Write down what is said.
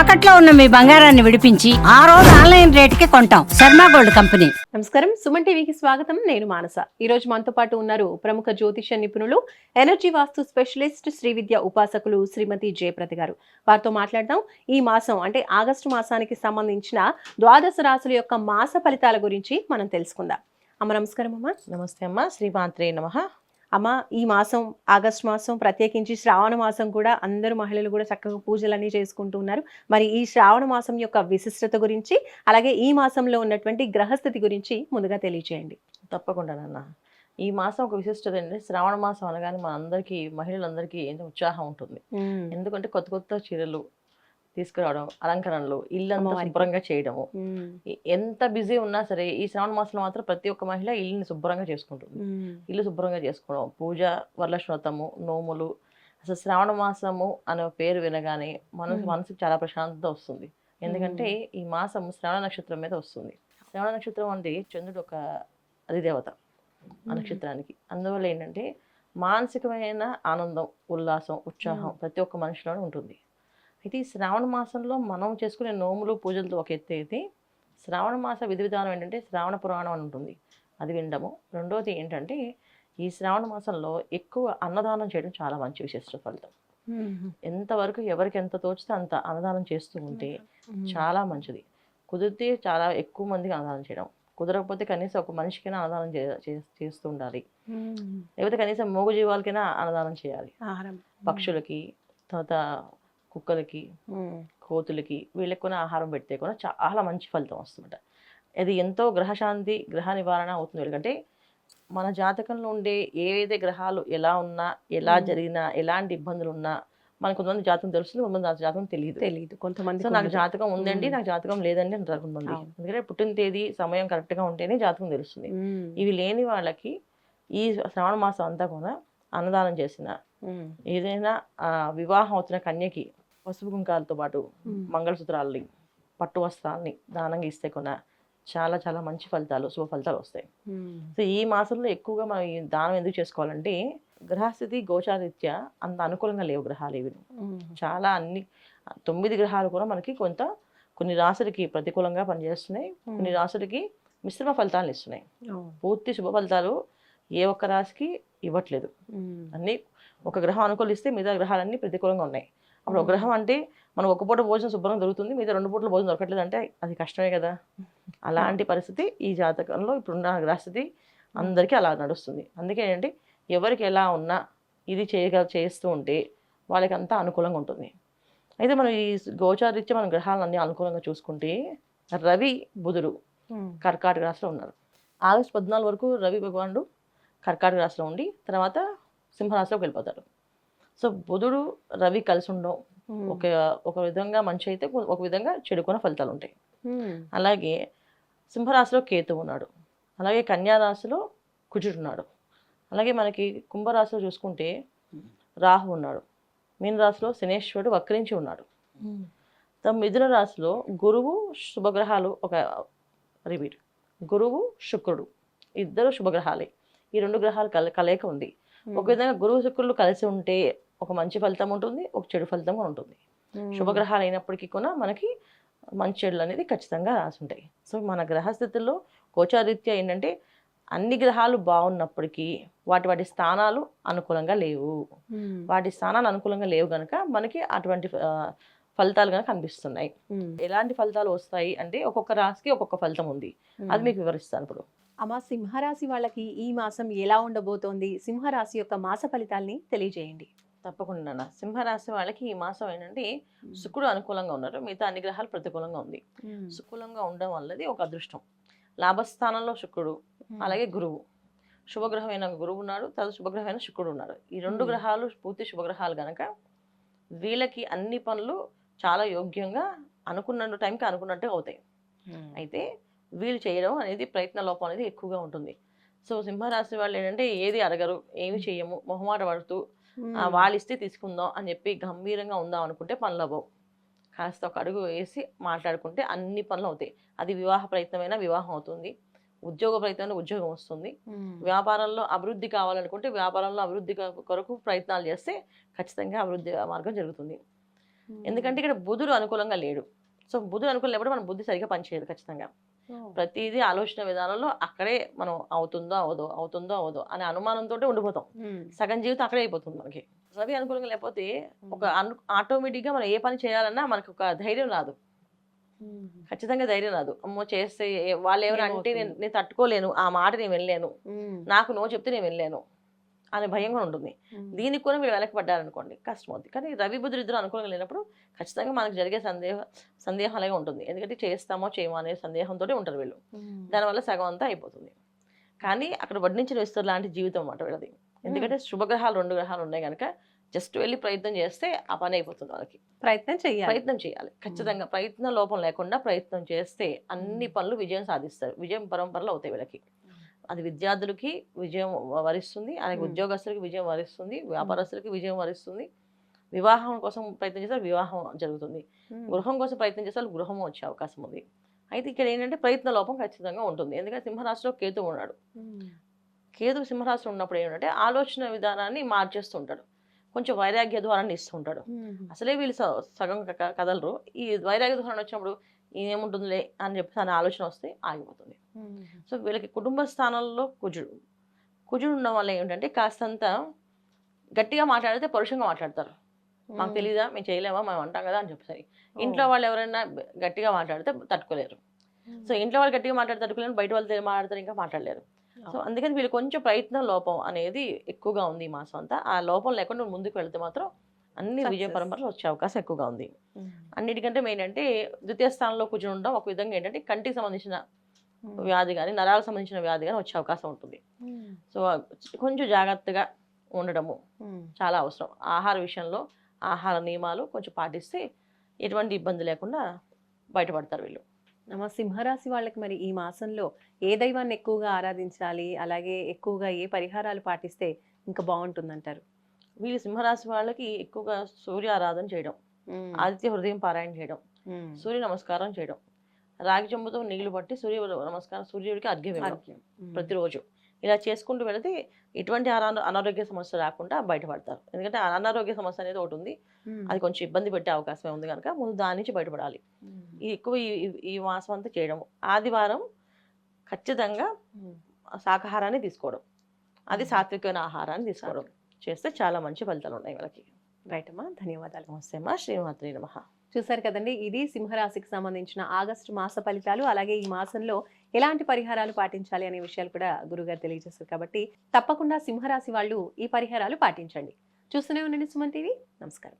తాకట్లో ఉన్న మీ బంగారాన్ని విడిపించి ఆ రోజు ఆన్లైన్ రేటుకి కొంటాం. Sharma gold company. నమస్కారం, సుమన్ టీవీకి స్వాగతం. నేను మానస. ఈ రోజు మనతో పాటు ఉన్నారు ప్రముఖ జ్యోతిష్య నిపుణులు, ఎనర్జీ వాస్తు స్పెషలిస్ట్, శ్రీ విద్య ఉపాసకులు శ్రీమతి జయప్రద గారు. వారితో మాట్లాడదాం. ఈ మాసం అంటే ఆగస్టు మాసానికి సంబంధించిన ద్వాదశ రాశుల యొక్క మాస ఫలితాల గురించి మనం తెలుసుకుందాం. అమ్మ నమస్కారం. అమ్మ నమస్తే అమ్మ. శ్రీమాత్రే నమః. అమ్మ, ఈ మాసం ఆగస్టు మాసం, ప్రత్యేకించి శ్రావణ మాసం కూడా అందరూ మహిళలు కూడా చక్కగా పూజలన్నీ చేసుకుంటూ ఉన్నారు. మరి ఈ శ్రావణ మాసం యొక్క విశిష్టత గురించి, అలాగే ఈ మాసంలో ఉన్నటువంటి గ్రహస్థితి గురించి ముందుగా తెలియజేయండి. తప్పకుండా నాన్న. ఈ మాసం ఒక విశిష్టత అండి. శ్రావణ మాసం అనగానే మన అందరికీ, మహిళలందరికీ ఎంతో ఉత్సాహం ఉంటుంది. ఎందుకంటే కొత్త కొత్త చీరలు తీసుకురావడం, అలంకరణలు, ఇల్లంతా శుభ్రంగా చేయడము. ఎంత బిజీ ఉన్నా సరే ఈ శ్రావణ మాసంలో మాత్రం ప్రతి ఒక్క మహిళ ఇల్లుని శుభ్రంగా చేసుకుంటుంది. ఇల్లు శుభ్రంగా చేసుకోవడం, పూజ, వరలక్ష్మి వ్రతము, నోములు. అసలు శ్రావణ మాసము అనే పేరు వినగానే మనసుకు చాలా ప్రశాంతత వస్తుంది. ఎందుకంటే ఈ మాసం శ్రవణ నక్షత్రం మీద వస్తుంది. శ్రవణ నక్షత్రం అంటే చంద్రుడు ఒక అధిదేవత ఆ నక్షత్రానికి. అందువల్ల ఏంటంటే మానసికమైన ఆనందం, ఉల్లాసం, ఉత్సాహం ప్రతి ఒక్క మనిషిలోనే ఉంటుంది. అయితే ఈ శ్రావణ మాసంలో మనం చేసుకునే నోములు, పూజలతో ఒక ఎత్తు అయితే, శ్రావణ మాస విధి విధానం ఏంటంటే శ్రావణ పురాణం అని ఉంటుంది, అది వినడము. రెండోది ఏంటంటే ఈ శ్రావణ మాసంలో ఎక్కువ అన్నదానం చేయడం చాలా మంచి విశిష్ట ఫలితం. ఎంతవరకు ఎవరికి ఎంత తోచితే అంత అన్నదానం చేస్తూ ఉంటే చాలా మంచిది. కుదిరితే చాలా ఎక్కువ మందికి అన్నదానం చేయడం, కుదరకపోతే కనీసం ఒక మనిషికైనా అన్నదానం చేస్తూ ఉండాలి. లేకపోతే కనీసం మూగ జీవాలకైనా అన్నదానం చేయాలి. పక్షులకి, తర్వాత కుక్కలకి, కోతులకి, వీళ్ళకి కూడా ఆహారం పెడితే కూడా చాలా మంచి ఫలితం వస్తుందట. అది ఎంతో గ్రహశాంతి, గ్రహ నివారణ అవుతుంది. ఎందుకంటే మన జాతకంలో ఉండే ఏవైతే గ్రహాలు ఎలా ఉన్నా, ఎలా జరిగినా, ఎలాంటి ఇబ్బందులు ఉన్నా, మనకు కొంతమంది జాతకం తెలుస్తుంది, కొంతమంది జాతకం తెలియదు. కొంతమంది సో నాకు జాతకం ఉందండి, నాకు జాతకం లేదండి అంటారు కొంతమంది. ఎందుకంటే పుట్టిన తేదీ, సమయం కరెక్ట్గా ఉంటేనే జాతకం తెలుస్తుంది. ఇవి లేని వాళ్ళకి ఈ శ్రావణ మాసం అంతా కూడా అన్నదానం చేసిన, ఏదైనా వివాహం అవుతున్న కన్యకి పసుపు కుంకాలతో పాటు మంగళసూత్రాలని, పట్టు వస్త్రాలని దానంగా ఇస్తే కూడా చాలా చాలా మంచి ఫలితాలు, శుభ ఫలితాలు వస్తాయి. సో ఈ మాసంలో ఎక్కువగా మనం ఈ దానం ఎందుకు చేసుకోవాలంటే, గ్రహస్థితి గోచారీత్యా అంత అనుకూలంగా లేవు గ్రహాలు ఇవి. చాలా 9 గ్రహాలు కూడా మనకి కొన్ని రాశులకి ప్రతికూలంగా పనిచేస్తున్నాయి, కొన్ని రాశులకి మిశ్రమ ఫలితాలను ఇస్తున్నాయి. పూర్తి శుభ ఫలితాలు ఏ ఒక్క రాశికి ఇవ్వట్లేదు. అన్నీ ఒక గ్రహం అనుకూలిస్తే మిగతా గ్రహాలన్నీ ప్రతికూలంగా ఉన్నాయి. అప్పుడు ఒక గ్రహం అంటే మనం ఒక పూట భోజనం శుభ్రంగా దొరుకుతుంది, మిగతా 2 పూటల భోజనం దొరకట్లేదు అంటే అది కష్టమే కదా. అలాంటి పరిస్థితి ఈ జాతకంలో ఇప్పుడున్న గ్రహస్థితి అందరికీ అలా నడుస్తుంది. అందుకే ఏంటంటే ఎవరికి ఎలా ఉన్నా ఇది చేస్తూ ఉంటే వాళ్ళకి అంతా అనుకూలంగా ఉంటుంది. అయితే మనం ఈ గోచారీత్యా మన గ్రహాలను అన్ని అనుకూలంగా చూసుకుంటే, రవి, బుధుడు కర్కాటక రాశిలో ఉన్నారు. ఆగస్టు 14 వరకు రవి భగవానుడు కర్కాటక రాశిలో ఉండి తర్వాత సింహరాశిలోకి వెళ్ళిపోతాడు. సో బుధుడు, రవి కలిసి ఉండడం ఒక విధంగా మంచి అయితే, ఒక విధంగా చెడుకున్న ఫలితాలు ఉంటాయి. అలాగే సింహరాశిలో కేతు ఉన్నాడు, అలాగే కన్యా రాశిలో కుజుడు ఉన్నాడు, అలాగే మనకి కుంభరాశిలో చూసుకుంటే రాహు ఉన్నాడు, మీన రాశిలో శనేశ్వరుడు వక్రించి ఉన్నాడు. మిథున రాశిలో గురువు, శుభగ్రహాలు గురువు, శుక్రుడు ఇద్దరు శుభగ్రహాలే. ఈ 2 గ్రహాలు కలయిక ఉంది. ఒక విధంగా గురువు, శుక్రులు కలిసి ఉంటే ఒక మంచి ఫలితం ఉంటుంది, ఒక చెడు ఫలితం కూడా ఉంటుంది. శుభగ్రహాలు అయినప్పటికీ కూడా మనకి మంచి చెడులు అనేది ఖచ్చితంగా రాసి ఉంటాయి. సో మన గ్రహస్థితుల్లో గోచారీత్యా ఏంటంటే అన్ని గ్రహాలు బాగున్నప్పటికీ వాటి స్థానాలు అనుకూలంగా లేవు. వాటి స్థానాలు అనుకూలంగా లేవు కనుక మనకి అటువంటి ఫలితాలు కనుక కనిపిస్తున్నాయి. ఎలాంటి ఫలితాలు వస్తాయి అంటే ఒక్కొక్క రాశికి ఒక్కొక్క ఫలితం ఉంది, అది మీకు వివరిస్తాను ఇప్పుడు. అమ్మ, సింహరాశి వాళ్ళకి ఈ మాసం ఎలా ఉండబోతోంది? సింహరాశి యొక్క మాస ఫలితాల్ని తెలియజేయండి. తప్పకుండా. సింహరాశి వాళ్ళకి ఈ మాసం ఏంటంటే శుక్రుడు అనుకూలంగా ఉన్నారు, మిగతా అన్ని గ్రహాలు ప్రతికూలంగా ఉంది. శుక్రులంగా ఉండడం వల్లది ఒక అదృష్టం. లాభస్థానంలో శుక్రుడు, అలాగే గురువు, శుభగ్రహమైన గురువు ఉన్నాడు, తర్వాత శుభగ్రహమైన శుక్రుడు ఉన్నాడు. ఈ 2 గ్రహాలు పూర్తి శుభగ్రహాలు కనుక వీళ్ళకి అన్ని పనులు చాలా యోగ్యంగా అనుకున్న టైంకి అనుకున్నట్టే అవుతాయి. అయితే వీళ్ళు చేయడం అనేది ప్రయత్న లోపం అనేది ఎక్కువగా ఉంటుంది. సో సింహరాశి వాళ్ళు ఏంటంటే ఏది అడగరు, ఏమి చేయము, మొహమాట పడుతూ వాళ్ళు ఇస్తే తీసుకుందాం అని చెప్పి గంభీరంగా ఉందాం అనుకుంటే పనులు అవ్వవు. కాస్త ఒక అడుగు వేసి మాట్లాడుకుంటే అన్ని పనులు అవుతాయి. అది వివాహ ప్రయత్నమైనా వివాహం అవుతుంది, ఉద్యోగ ప్రయత్నమైనా ఉద్యోగం వస్తుంది, వ్యాపారంలో అభివృద్ధి కావాలనుకుంటే వ్యాపారంలో అభివృద్ధి కొరకు ప్రయత్నాలు చేస్తే ఖచ్చితంగా అభివృద్ధి మార్గం జరుగుతుంది. ఎందుకంటే ఇక్కడ బుధుడు అనుకూలంగా లేడు. సో బుధుడు అనుకూలం లేకపోతే మన బుద్ధి సరిగ్గా పనిచేయదు ఖచ్చితంగా. ప్రతిదీ ఆలోచన విధానంలో అక్కడే మనం అవుతుందో అవదో అనే అనుమానంతో ఉండిపోతాం. సగం జీవితం అక్కడే అయిపోతుంది మనకి. రవి అనుకూలంగా లేకపోతే ఒక ఆటోమేటిక్గా మనం ఏ పని చేయాలన్నా మనకు ఒక ధైర్యం రాదు. ఖచ్చితంగా ధైర్యం రాదు. అమ్మో చేస్తే వాళ్ళు ఎవరు అంటే నేను తట్టుకోలేను, ఆ మాట నేను వెళ్ళలేను, నాకు నో చెప్తే నేను వెళ్ళలేను అనే భయం కూడా ఉంటుంది. దీనికి కూడా మీరు వెనకబడ్డారనుకోండి కష్టం అవుతుంది. కానీ రవి బుధుడు ఇద్దరు అనుకూలంగా లేనప్పుడు ఖచ్చితంగా మనకు జరిగే సందేహం అలాగే ఉంటుంది. ఎందుకంటే చేస్తామో చేయమో అనే సందేహంతో ఉంటారు వీళ్ళు. దానివల్ల సగం అంతా అయిపోతుంది. కానీ అక్కడ వడ్డించిన విస్తరు లాంటి జీవితం అన్నమాట వీళ్ళది. ఎందుకంటే శుభగ్రహాలు 2 గ్రహాలు ఉన్నాయి కనుక జస్ట్ వెళ్ళి ప్రయత్నం చేస్తే ఆ పని అయిపోతుంది వాళ్ళకి. ప్రయత్నం చేయాలి ఖచ్చితంగా ప్రయత్న లోపం లేకుండా ప్రయత్నం చేస్తే అన్ని పనులు విజయం సాధిస్తారు. విజయం పరంపరలు అవుతాయి వీళ్ళకి. అది విద్యార్థులకి విజయం వరిస్తుంది, అలాగే ఉద్యోగస్తులకి విజయం వరిస్తుంది, వ్యాపారస్తులకి విజయం వరిస్తుంది. వివాహం కోసం ప్రయత్నం చేస్తే వివాహం జరుగుతుంది, గృహం కోసం ప్రయత్నం చేస్తే గృహం వచ్చే అవకాశం ఉంది. అయితే ఇక్కడ ఏంటంటే ప్రయత్న లోపం ఖచ్చితంగా ఉంటుంది. ఎందుకంటే సింహరాశిలో కేతు ఉన్నాడు. కేతు సింహరాశిలో ఉన్నప్పుడు ఏంటంటే ఆలోచన విధానాన్ని మార్చేస్తుంటాడు, కొంచెం వైరాగ్య ధోరణి ఇస్తుంటాడు. అసలే వీళ్ళు సగం కదలరు. ఈ వైరాగ్య ధోరణి వచ్చినప్పుడు ఏముంటుందిలే అని చెప్పి తన ఆలోచన వస్తే ఆగిపోతుంది. సో వీళ్ళకి కుటుంబ స్థానంలో కుజుడు ఉండడం వల్ల ఏంటంటే కాస్తంత గట్టిగా మాట్లాడితే పరుషంగా మాట్లాడతారు. మాకు తెలీదా, మేము చేయలేమా, మేము అంటాం కదా అని చెప్పేసి. ఇంట్లో వాళ్ళు ఎవరైనా గట్టిగా మాట్లాడితే తట్టుకోలేరు. సో ఇంట్లో వాళ్ళు గట్టిగా మాట్లాడితే తట్టుకోలేరు, బయట వాళ్ళు మాట్లాడతారు ఇంకా మాట్లాడలేరు. సో అందుకని వీళ్ళు కొంచెం ప్రయత్న లోపం అనేది ఎక్కువగా ఉంది ఈ మాసం అంతా. ఆ లోపం లేకుండా ముందుకు వెళ్తే మాత్రం అన్ని విజయ పరంపరలు వచ్చే అవకాశం ఎక్కువగా ఉంది. అన్నిటికంటే మెయిన్ అంటే ద్వితీయ స్థానంలో కూర్చొని ఉండడం ఒక విధంగా ఏంటంటే కంటికి సంబంధించిన వ్యాధి కానీ నరాలకు సంబంధించిన వ్యాధి కానీ వచ్చే అవకాశం ఉంటుంది. సో కొంచెం జాగ్రత్తగా ఉండడము చాలా అవసరం. ఆహార విషయంలో ఆహార నియమాలు కొంచెం పాటిస్తే ఎటువంటి ఇబ్బంది లేకుండా బయటపడతారు వీళ్ళు. సింహరాశి వాళ్ళకి మరి ఈ మాసంలో ఏ దైవాన్ని ఎక్కువగా ఆరాధించాలి, అలాగే ఎక్కువగా ఏ పరిహారాలు పాటిస్తే ఇంకా బాగుంటుందంటారు? వీళ్ళు సింహరాశి వాళ్ళకి ఎక్కువగా సూర్య ఆరాధన చేయడం, ఆదిత్య హృదయం పారాయణ చేయడం, సూర్య నమస్కారం చేయడం, రాగి చెంబుతో నీళ్లు పట్టి సూర్య నమస్కారం, సూర్యుడికి అర్ఘ్యం ఇవ్వడం ప్రతిరోజు. ఇలా చేసుకుంటూ వెళితే ఎటువంటి అనారోగ్య సమస్య రాకుండా బయటపడతారు. ఎందుకంటే అనారోగ్య సమస్య అనేది ఒకటి ఉంది, అది కొంచెం ఇబ్బంది పెట్టే అవకాశం ఉంది కనుక ముందు దాని నుంచి బయటపడాలి. ఎక్కువ ఈ మాసం అంతా చేయడం. ఆదివారం ఖచ్చితంగా శాకాహారాన్ని తీసుకోవడం, అది సాత్వికమైన ఆహారాన్ని తీసుకోవడం చేస్తే చాలా మంచి ఫలితాలు ఉన్నాయి వాళ్ళకి. రైట్ అమ్మా, ధన్యవాదాలు. నమస్తే అమ్మా. శ్రీమాత్రి నమః. చూసారు కదండి, ఇది సింహరాశికి సంబంధించిన ఆగస్టు మాస ఫలితాలు. అలాగే ఈ మాసంలో ఎలాంటి పరిహారాలు పాటించాలి అనే విషయాలు కూడా గురుగారు తెలియజేశారు. కాబట్టి తప్పకుండా సింహరాశి వాళ్ళు ఈ పరిహారాలు పాటించండి. చూస్తూనే ఉండండి సుమన్ టీవీ. నమస్కారం.